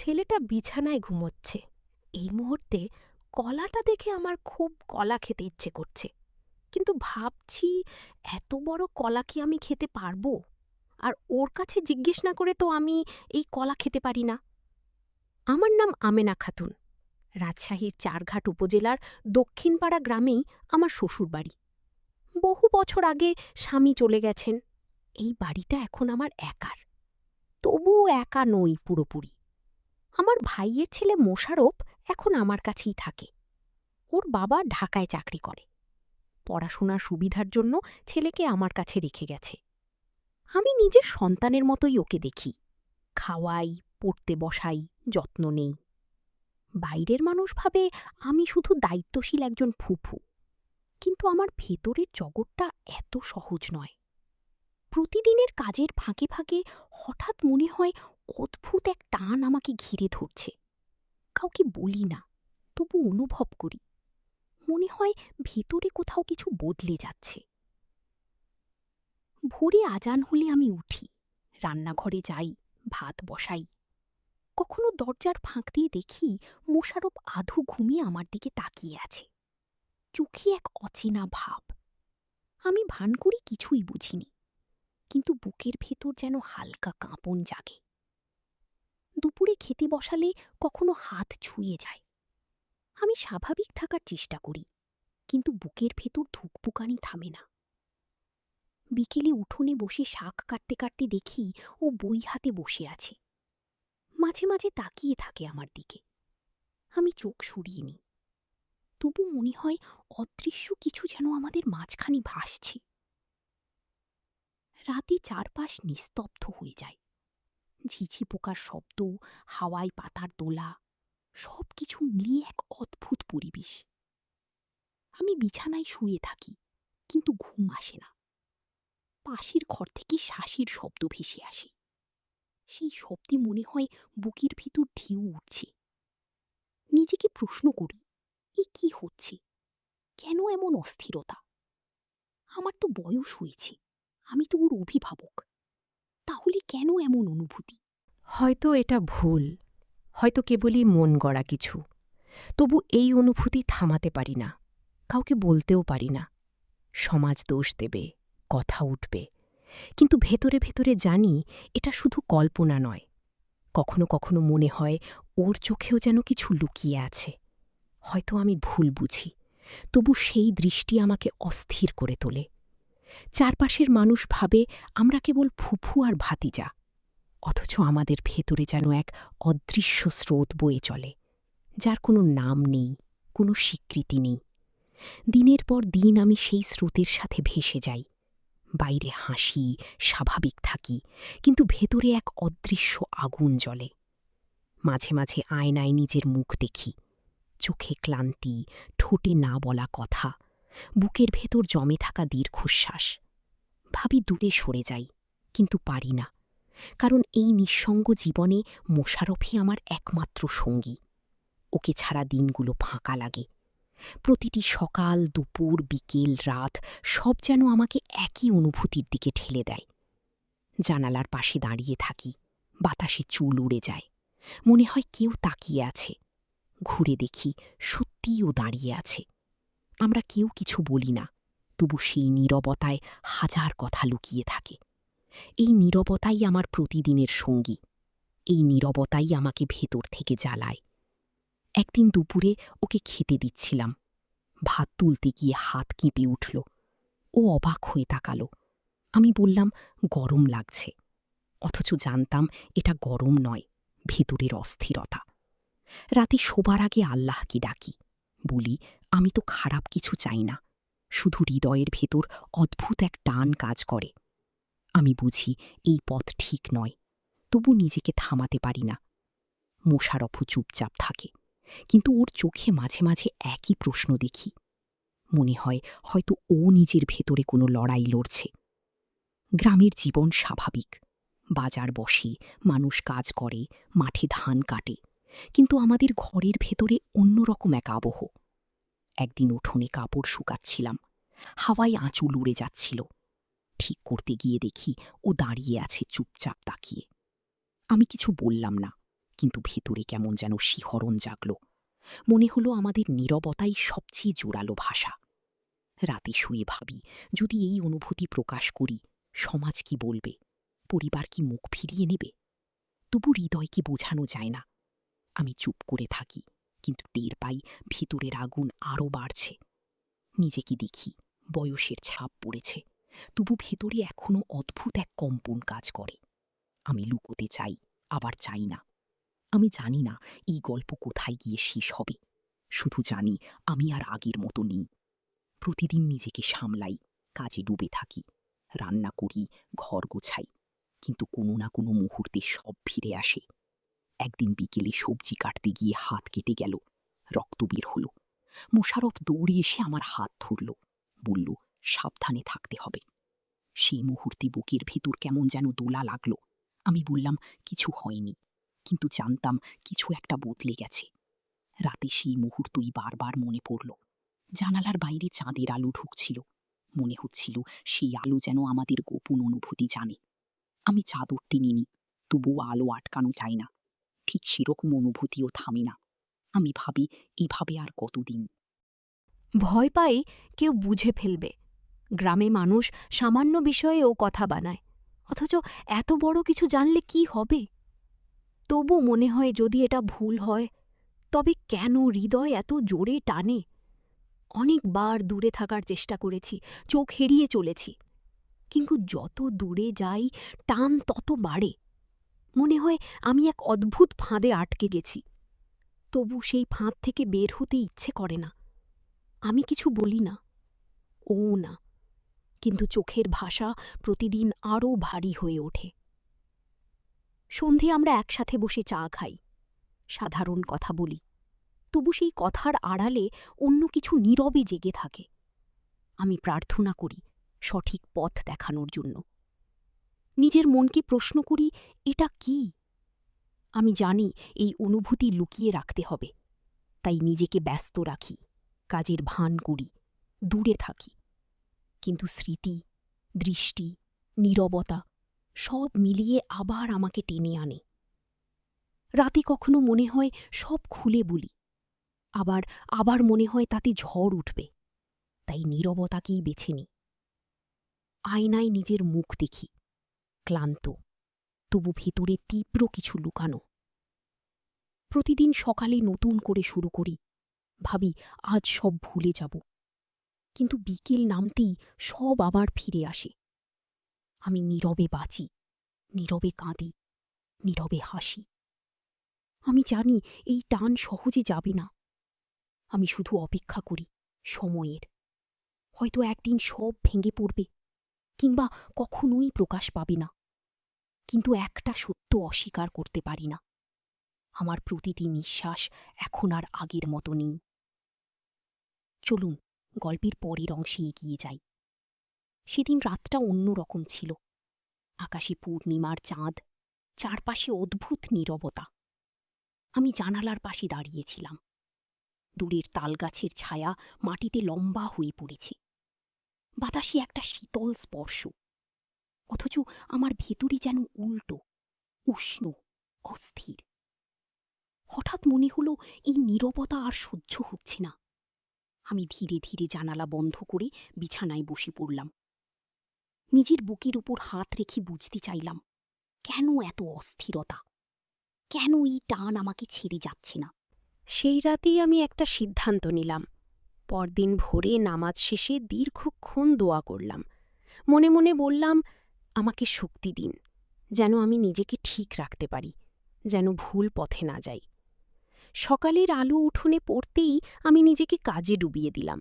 ছেলেটা বিছানায় ঘুমোচ্ছে। এই মুহূর্তে কলাটা দেখে আমার খুব কলা খেতে ইচ্ছে করছে, কিন্তু ভাবছি এত বড় কলা কি আমি খেতে পারবো? আর ওর কাছে জিজ্ঞেস না করে তো আমি এই কলা খেতে পারি না। আমার নাম আমেনা খাতুন। রাজশাহীর চারঘাট উপজেলার দক্ষিণপাড়া গ্রামেই আমার শ্বশুরবাড়ি। বহু বছর আগে স্বামী চলে গেছেন। এই বাড়িটা এখন আমার একার, তবুও একা নই পুরোপুরি। আমার ভাইয়ের ছেলে মোশারফ এখন আমার কাছেই থাকে। ওর বাবা ঢাকায় চাকরি করে। পড়াশোনার সুবিধার জন্য ছেলেকে আমার কাছে রেখে গেছে। আমি নিজের সন্তানের মতোই ওকে দেখি, খাওয়াই, পড়তে বসাই, যত্ন নেই। বাইরের মানুষ ভাবে আমি শুধু দায়িত্বশীল একজন ফুফু, কিন্তু আমার ভেতরের জগৎটা এত সহজ নয়। প্রতিদিনের কাজের ফাঁকে ফাঁকে হঠাৎ মনে হয় অদ্ভুত এক টান আমাকে ঘিরে ধরছে। কাউকে বলি না, তবু অনুভব করি। মনে হয় ভেতরে কোথাও কিছু বদলে যাচ্ছে। ভোরে আজান হলে আমি উঠি, রান্নাঘরে যাই, ভাত বসাই। কখনো দরজার ফাঁক দিয়ে দেখি মোশারফ আধো ঘুমিয়ে আমার দিকে তাকিয়ে আছে। চোখে এক অচেনা ভাব। আমি ভান করি কিছুই বুঝিনি, কিন্তু বুকের ভেতর যেন হালকা কাঁপন জাগে। দুপুরে খেতে বসালে কখনো হাত ছুঁয়ে যায়। আমি স্বাভাবিক থাকার চেষ্টা করি, কিন্তু বুকের ভেতর ধুকপুকানি থামে না। বিকেলে উঠোনে বসে শাক কাটতে কাটতে দেখি ও বই হাতে বসে আছে। মাঝে মাঝে তাকিয়ে থাকে আমার দিকে। আমি চোখ সরিয়ে নিই, তবু মনে হয় অদৃশ্য কিছু যেন আমাদের মাঝখানে ভাসছে। রাতে চারপাশ নিস্তব্ধ হয়ে যায়। ঝিঝি পোকার শব্দ, হাওয়ায় পাতার দোলা, সব কিছু মিলিয়ে এক অদ্ভুত পরিবেশ। আমি বিছানায় শুয়ে থাকি, কিন্তু ঘুম আসে না। পাশের ঘর থেকে শ্বাসের শব্দ ভেসে আসে। সেই শব্দে মনে হয় বুকের ভিতর ঢেউ উঠছে। নিজেকে প্রশ্ন করি, এ কি হচ্ছে? কেন এমন অস্থিরতা? আমার তো বয়স হয়েছে, আমি তো ওর অভিভাবক। তাহলে কেন এমন অনুভূতি? হয়তো এটা ভুল, হয়তো কেবলই মন গড়া কিছু। তবু এই অনুভূতি থামাতে পারি না, কাউকে বলতেও পারি না। সমাজ দোষ দেবে, কথা উঠবে, কিন্তু ভেতরে ভেতরে জানি এটা শুধু কল্পনা নয়। কখনো কখনো মনে হয় ওর চোখেও যেন কিছু লুকিয়ে আছে। হয়তো আমি ভুল বুঝি, তবু সেই দৃষ্টি আমাকে অস্থির করে তোলে। চারপাশের মানুষ ভাবে আমরা কেবল ফুফু আর ভাতিজা, অথচ আমাদের ভেতরে যেন এক অদৃশ্য স্রোত বয়ে চলে, যার কোনো নাম নেই, কোনো স্বীকৃতি নেই। দিনের পর দিন আমি সেই স্রোতের সাথে ভেসে যাই। বাইরে হাসি, স্বাভাবিক থাকি, কিন্তু ভেতরে এক অদৃশ্য আগুন জ্বলে। মাঝে মাঝে আয়নায় নিজের মুখ দেখি, চোখে ক্লান্তি, ঠোঁটে না বলা কথা, বুকের ভেতর জমে থাকা দীর্ঘশ্বাস। ভাবি দূরে সরে যাই, কিন্তু পারি না, কারণ এই নিঃসঙ্গ জীবনে মোশারফই আমার একমাত্র সঙ্গী। ওকে ছাড়া দিনগুলো ফাঁকা লাগে। প্রতিটি সকাল, দুপুর, বিকেল, রাত সব যেন আমাকে একই অনুভূতির দিকে ঠেলে দেয়। জানালার পাশে দাঁড়িয়ে থাকি, বাতাসে চুল উড়ে যায়। মনে হয় কেউ তাকিয়ে আছে। ঘুরে দেখি সত্যিই ও দাঁড়িয়ে আছে। আমরা কেউ কিছু বলি না, তবু সেই নীরবতায় হাজার কথা লুকিয়ে থাকে। এই নীরবতাই আমার প্রতিদিনের সঙ্গী। এই নীরবতাই আমাকে ভেতর থেকে জ্বালায়। একদিন দুপুরে ওকে খেতে দিচ্ছিলাম। ভাত তুলতে গিয়ে হাত কেঁপে উঠল। ও অবাক হয়ে তাকালো। আমি বললাম, গরম লাগছে, অথচ জানতাম এটা গরম নয়, ভেতরের অস্থিরতা। রাতে শোবার আগে আল্লাহকে ডাকি, বলি আমি তো খারাপ কিছু চাই না, শুধু হৃদয়ের ভেতর অদ্ভুত এক টান কাজ করে। আমি বুঝি এই পথ ঠিক নয়, তবু নিজেকে থামাতে পারি না। মোশারফও চুপচাপ থাকে, কিন্তু ওর চোখে মাঝে মাঝে একই প্রশ্ন দেখি। মনে হয় হয়তো ও নিজের ভেতরে কোনো লড়াই লড়ছে। গ্রামের জীবন স্বাভাবিক। বাজার বসে, মানুষ কাজ করে, মাঠে ধান কাটে, কিন্তু আমাদের ঘরের ভেতরে অন্যরকম এক আবহ। একদিন উঠোনে কাপড় শুকাচ্ছিলাম, হাওয়ায় আঁচল উড়ে যাচ্ছিল। ঠিক করতে গিয়ে দেখি ও দাঁড়িয়ে আছে চুপচাপ তাকিয়ে। আমি কিছু বললাম না, কিন্তু ভেতরে কেমন যেন শিহরণ জাগল। মনে হলো আমাদের নীরবতাই সবচেয়ে জোরালো ভাষা। রাতে শুয়ে ভাবি, যদি এই অনুভূতি প্রকাশ করি, সমাজ কি বলবে, পরিবার কি মুখ ফিরিয়ে নেবে? তবু হৃদয়কে বোঝানো যায় না। আমি চুপ করে থাকি, কিন্তু টের পাই ভিতরের আগুন আরও বাড়ছে। নিজেকে দেখি, বয়সের ছাপ পড়েছে, তবু ভেতরে এখনো অদ্ভুত এক কম্পন কাজ করে। আমি লুকোতে চাই, আবার চাই না। আমি জানি না এই গল্প কোথায় গিয়ে শেষ হবে, শুধু জানি আমি আর আগের মতো নেই। প্রতিদিন নিজেকে সামলাই, কাজে ডুবে থাকি, রান্না করি, ঘর গোছাই, কিন্তু কোনো না কোনো মুহূর্তে সব ফিরে আসে। একদিন বিকেলে সবজি কাটতে গিয়ে হাত কেটে গেল, রক্ত বের হলো। মোশারফ দৌড়ে এসে আমার হাত ধরল, বলল, সাবধানে থাকতে হবে। সেই মুহূর্তে বুকের ভিতর কেমন যেন দোলা লাগলো। আমি বললাম, কিছু হয়নি, কিন্তু জানতাম কিছু একটা বদলে গেছে। রাতে সেই মুহূর্তই বারবার মনে পড়ল। জানালার বাইরে চাঁদের আলো ঢুকছিল, মনে হচ্ছিল সেই আলো যেন আমাদের গোপন অনুভূতি জানে। আমি চাদর টেনে নিই, তবুও আলো আটকানো যায় না। ঠিক সেরকম অনুভূতিও থামে না। আমি ভাবি, এভাবে আর কতদিন? ভয় পাই কেউ বুঝে ফেলবে। গ্রামে মানুষ সামান্য বিষয়েও কথা বানায়, অথচ এত বড় কিছু জানলে কি হবে? তবু মনে হয় যদি এটা ভুল হয়, তবে কেন হৃদয় এত জোরে টানে? অনেকবার দূরে থাকার চেষ্টা করেছি, চোখ এড়িয়ে চলেছি, কিন্তু যত দূরে যাই টান তত বাড়ে। মনে হয় আমি এক অদ্ভুত ফাঁদে আটকে গেছি। তবু সেই ফাঁদ থেকে বের হতে ইচ্ছে করে না। আমি কিছু বলি না, ও না, কিন্তু চোখের ভাষা প্রতিদিন আরও ভারী হয়ে ওঠে। সন্ধে আমরা একসাথে বসে চা খাই, সাধারণ কথা বলি, তবু সেই কথার আড়ালে অন্য কিছু নীরবে জেগে থাকে। আমি প্রার্থনা করি সঠিক পথ দেখানোর জন্য। নিজের মনকে প্রশ্ন করি, এটা কি? আমি জানি এই অনুভূতি লুকিয়ে রাখতে হবে, তাই নিজেকে ব্যস্ত রাখি, কাজের ভান করি, দূরে থাকি। কিন্তু স্মৃতি, দৃষ্টি, নীরবতা সব মিলিয়ে আবার আমাকে টেনে আনে। রাতে কখনো মনে হয় সব খুলে বলি, আবার আবার মনে হয় তাতে ঝড় উঠবে, তাই নীরবতাকেই বেছে নিই। আয়নায় নিজের মুখ দেখি, ক্লান্ত, তবু ভিতরে তীব্র কিছু লুকানো। প্রতিদিন সকালে নতুন করে শুরু করি, ভাবি আজ সব ভুলে যাব, কিন্তু বিকেল নামতেই সব আবার ফিরে আসে। আমি নীরবে বাঁচি, নীরবে কাঁদি, নীরবে হাসি। আমি জানি এই টান সহজে যাবে না। আমি শুধু অপেক্ষা করি সময়ের। হয়তো একদিন সব ভেঙে পড়বে, কিংবা কখনোই প্রকাশ পাবে না। কিন্তু একটা সত্য অস্বীকার করতে পারি না, আমার প্রতিটি নিঃশ্বাস এখন আর আগের মতো নেই। চলুন গল্পের পরের অংশে এগিয়ে যাই। সেদিন রাতটা অন্যরকম ছিল। আকাশে পূর্ণিমার চাঁদ, চারপাশে অদ্ভুত নীরবতা। আমি জানালার পাশে দাঁড়িয়েছিলাম। দূরের তালগাছের ছায়া মাটিতে লম্বা হয়ে পড়েছে। বাতাসে একটা শীতল স্পর্শ, অথচ আমার ভেতরে যেন উল্টো, উষ্ণ, অস্থির। হঠাৎ মনে হলো এই নীরবতা আর সহ্য হচ্ছে না। আমি ধীরে ধীরে জানালা বন্ধ করে বিছানায় বসে পড়লাম। নিজের বুকের উপর হাত রেখে বুঝতে চাইলাম, কেন এত অস্থিরতা, কেন এই টান আমাকে ছেড়ে যাচ্ছে না। সেই রাতেই আমি একটা সিদ্ধান্ত নিলাম। পরদিন ভোরে নামাজ শেষে দীর্ঘক্ষণ দোয়া করলাম। মনে মনে বললাম, আমাকে শক্তি দিন, যেন আমি নিজেকে ঠিক রাখতে পারি, যেন ভুল পথে না যাই। সকালের আলো উঠোনে পড়তেই আমি নিজেকে কাজে ডুবিয়ে দিলাম।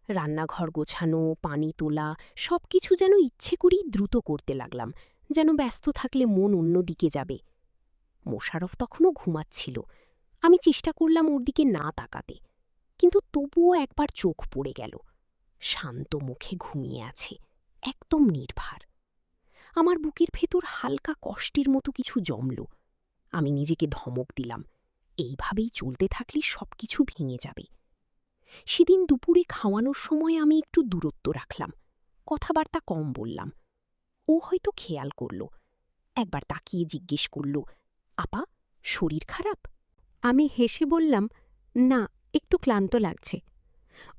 রান্নাঘর গোছানো, পানি তোলা, সবকিছু যেন ইচ্ছে করেই দ্রুত করতে লাগলাম, যেন ব্যস্ত থাকলে মন অন্যদিকে যাবে। মোশারফ তখনও ঘুমাচ্ছিল। আমি চেষ্টা করলাম ওর দিকে না তাকাতে, কিন্তু তবুও একবার চোখ পড়ে গেল। শান্ত মুখে ঘুমিয়ে আছে, একদম নির্ভার। আমার বুকের ভেতর হালকা কষ্টের মতো কিছু জমল। আমি নিজেকে ধমক দিলাম, এইভাবেই চলতে থাকলে সবকিছু ভেঙে যাবে। সেদিন দুপুরে খাওয়ানোর সময় আমি একটু দূরত্ব রাখলাম, কথাবার্তা কম বললাম। ও হয়তো খেয়াল করল, একবার তাকিয়ে জিজ্ঞেস করল, আপা শরীর খারাপ? আমি হেসে বললাম, না, একটু ক্লান্ত লাগছে।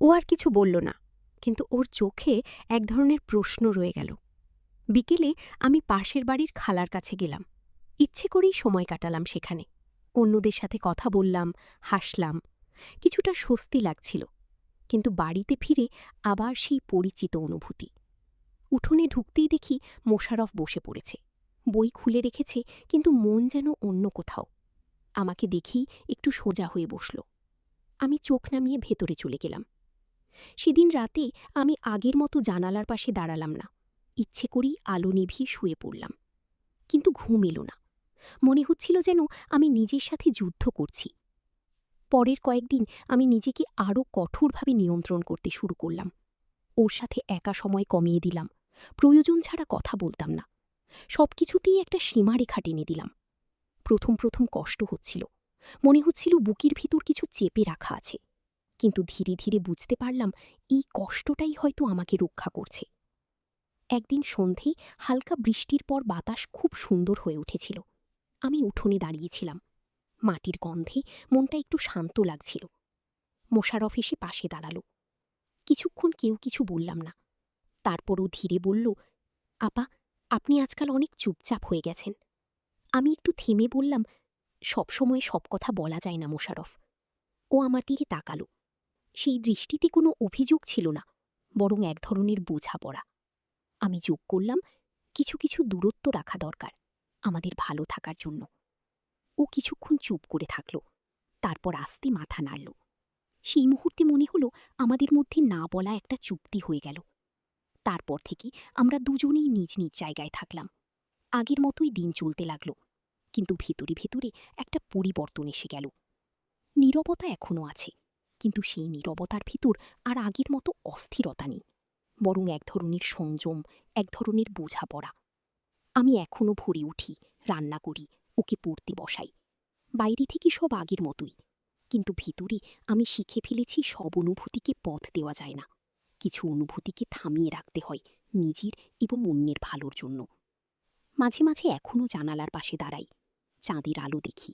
ও আর কিছু বলল না, কিন্তু ওর চোখে এক ধরনের প্রশ্ন রয়ে গেল। বিকেলে আমি পাশের বাড়ির খালার কাছে গেলাম। ইচ্ছে করেই সময় কাটালাম সেখানে। অন্যদের সাথে কথা বললাম, হাসলাম। কিছুটা স্বস্তি লাগছিল। কিন্তু বাড়িতে ফিরে আবার সেই পরিচিত অনুভূতি। উঠোনে ঢুকতেই দেখি মোশাররফ বসে পড়েছে। বই খুলে রেখেছে, কিন্তু মন যেন অন্য কোথাও। আমাকে দেখেই একটু সোজা হয়ে বসল। আমি চোখ নামিয়ে ভেতরে চলে গেলাম। সেদিন রাতে আমি আগের মতো জানালার পাশে দাঁড়ালাম না। ইচ্ছে করেই আলো নিভিয়ে শুয়ে পড়লাম। কিন্তু ঘুম এলো না। মনে হচ্ছিল যেন আমি নিজের সাথে যুদ্ধ করছি। পরের কয়েকদিন আমি নিজেকে আরও কঠোরভাবে নিয়ন্ত্রণ করতে শুরু করলাম। ওর সাথে একা সময় কমিয়ে দিলাম। প্রয়োজন ছাড়া কথা বলতাম না। সবকিছুতেই একটা সীমারেখা টেনে দিলাম। প্রথম প্রথম কষ্ট হচ্ছিল। মনে হচ্ছিল বুকের ভিতর কিছু চেপে রাখা আছে। কিন্তু ধীরে ধীরে বুঝতে পারলাম এই কষ্টটাই হয়তো আমাকে রক্ষা করছে। একদিন সন্ধেয় হালকা বৃষ্টির পর বাতাস খুব সুন্দর হয়ে উঠেছিল। আমি উঠোনে দাঁড়িয়েছিলাম। মাটির গন্ধে মনটা একটু শান্ত লাগছিল। মোশাররফ এসে পাশে দাঁড়াল। কিছুক্ষণ কেউ কিছু বললাম না। তারপরও ধীরে বলল, আপা, আপনি আজকাল অনেক চুপচাপ হয়ে গেছেন। আমি একটু থেমে বললাম, সবসময় সব কথা বলা যায় না মোশাররফ। ও আমার দিকে তাকালো। সেই দৃষ্টিতে কোনো অভিযোগ ছিল না, বরং এক ধরনের বোঝাপড়া। আমি যোগ করলাম, কিছু কিছু দূরত্ব রাখা দরকার আমাদের ভালো থাকার জন্য। ও কিছুক্ষণ চুপ করে থাকল, তারপর আস্তে মাথা নাড়ল। সেই মুহূর্তে মনে হলো আমাদের মধ্যে না বলা একটা চুক্তি হয়ে গেল। তারপর থেকে আমরা দুজনেই নিজ নিজ জায়গায় থাকলাম। আগের মতোই দিন চলতে লাগল, কিন্তু ভেতরে ভেতরে একটা পরিবর্তন এসে গেল। নীরবতা এখনও আছে, কিন্তু সেই নীরবতার ভিতর আর আগের মতো অস্থিরতা নেই, বরং এক ধরনের সংযম, এক ধরনের বোঝাপড়া। আমি এখনও ভোরে উঠি, রান্না করি, ওকে পড়তে বসাই। বাইরে থেকে সব আগের মতোই, কিন্তু ভিতরে আমি শিখে ফেলেছি সব অনুভূতিকে পথ দেওয়া যায় না। কিছু অনুভূতিকে থামিয়ে রাখতে হয় নিজের এবং অন্যের ভালোর জন্য। মাঝে মাঝে এখনও জানালার পাশে দাঁড়াই, চাঁদের আলো দেখি।